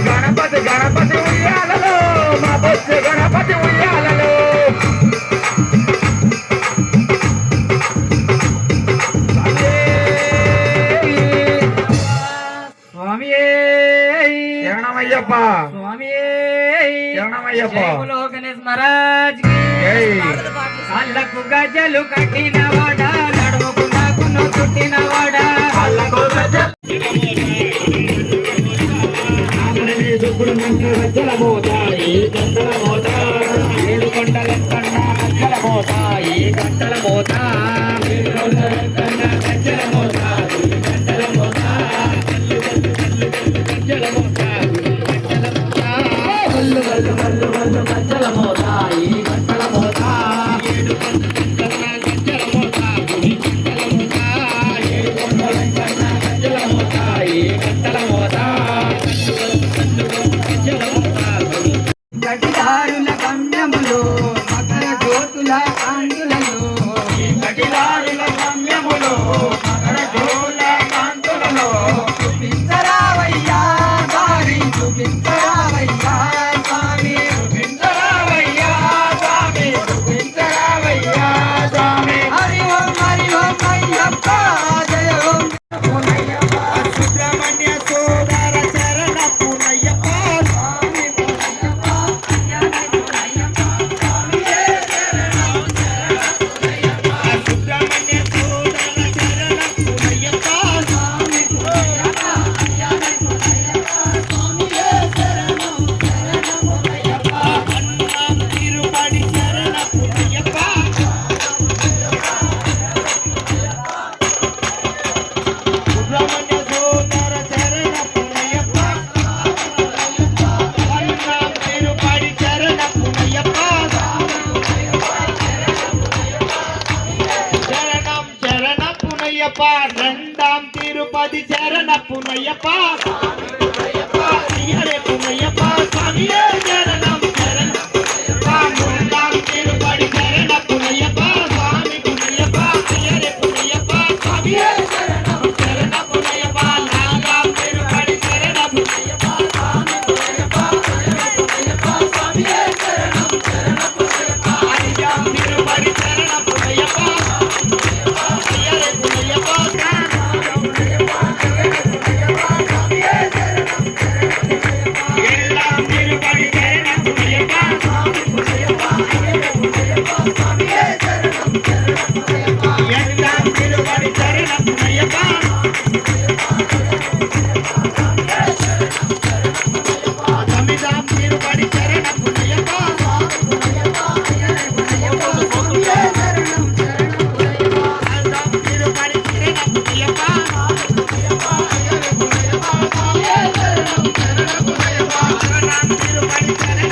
గణపతి గణపతి ఉయ్యాలలో మా బొచ్చే గణపతి ఉయ్యాలలో శరణమయ్యప్ప శరణమయ్యప్ప గణేష్ మహారాజ్ కాళ్ళకు గజలు కట్టినవాడా నడుముకు నాకును చుట్టినవాడా దుబ్బుడు మంట గజ్జల మోతాయి గంటల మోత ఏడు కొండలెక్కన్న గజ్జల మోతాయి గంటల మోత ఏడు కొండలెక్కన్న గజ్జల మోతాయి గంటల మోత గజ్జల మోతాయి గంటల మోత వల్లు వల్లు వల్లు వల్లు గజ్జల మోతాయి గంటల మోత ఏడు కొండలెక్కన్న గజ్జల మోతాయి గంటల మోత ఏడు కొండలెక్కన్న గజ్జల మోతాయి గంటల మోత గడిదారుల గమ్యములో మకర జ్యోతుల కాంతులలో గడిదారుల గమ్యములో మకర జ్యోతుల కాంతులలో చూపించరావయ్యా దారి చూపించరావయ్యా స్వామి చూపించరావయ్యా స్వామి చూపించరావయ్యా స్వామి హరి ఓం అయ్యప్ప జయ ఓం సుబ్రహ్మణ్య సోదర చరణ పునయ్యప్ప స్వామి సుబ్రహ్మణ్య సోదర చరణ పునయ్యప్ప అన్నం తిరుపడి చరణ పునయ్యప్ప సుబ్రహ్మణ్య సోదర చరణ పునయ్యప్ప అన్నం తిరుపడి చరణ పునయ్యప్ప శరణం శరణ పునయ్యప్ప రెండాం తిరుపతి శరణ పునయ్యప్ప అయ్యరే పునయ్యప్ప స్వామియే శరణం శరణ మూడాం తిరుపతి శరణ పునయ్యప్ప స్వామి పునయ్యప్ప అయ్యరే పునయ్యప్ప స్వామియే శరణం శరణ పునయ్యప్ప నాగాం తిరుపతి శరణ పునయ్యప్ప స్వామి పునయ్యప్ప అయ్యరే పునయ్యప్ప స్వామియే శరణం శరణ పునయ్యప్ప అయ్యాం తిరుపతి శరణ పునయ్యప్ప అయ్యరే పునయ్యప్ప ఎల్లాం తిరుపతి శరణ పునయ్యప్ప ఎల్లాం తిరుపతి శరణ పునయ్యప్ప తమిళాం తిరుపతి శరణ పునయ్యప్ప ఆంధ్రాం తిరుపతి శరణ పునయ్యప్ప అరణాం తిరుపతి శరణ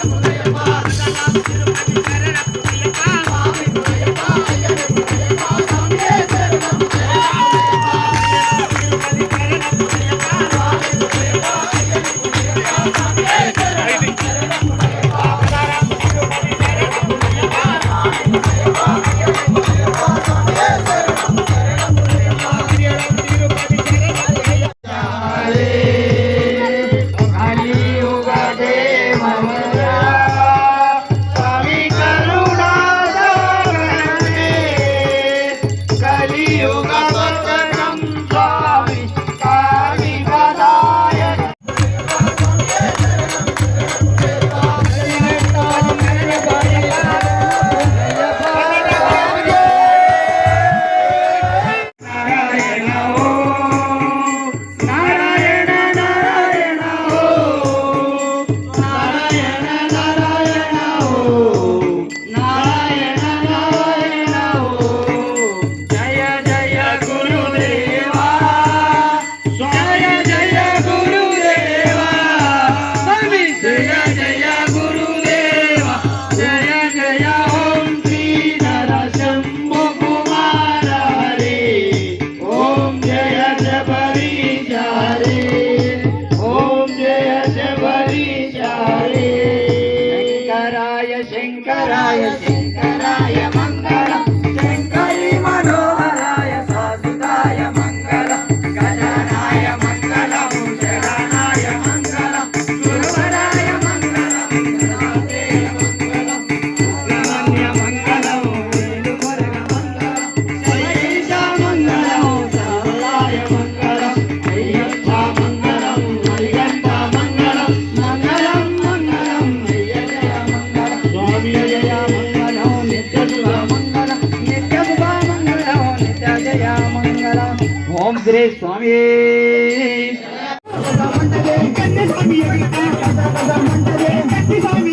పునయ్యప్ప అరణాం తిరుపతి శరణ పునయ్యప్ప ఓం శ్రీ స్వామి మంటదే కన్నె స్వామి ఎగురుతా మంటదే కన్నె స్వామి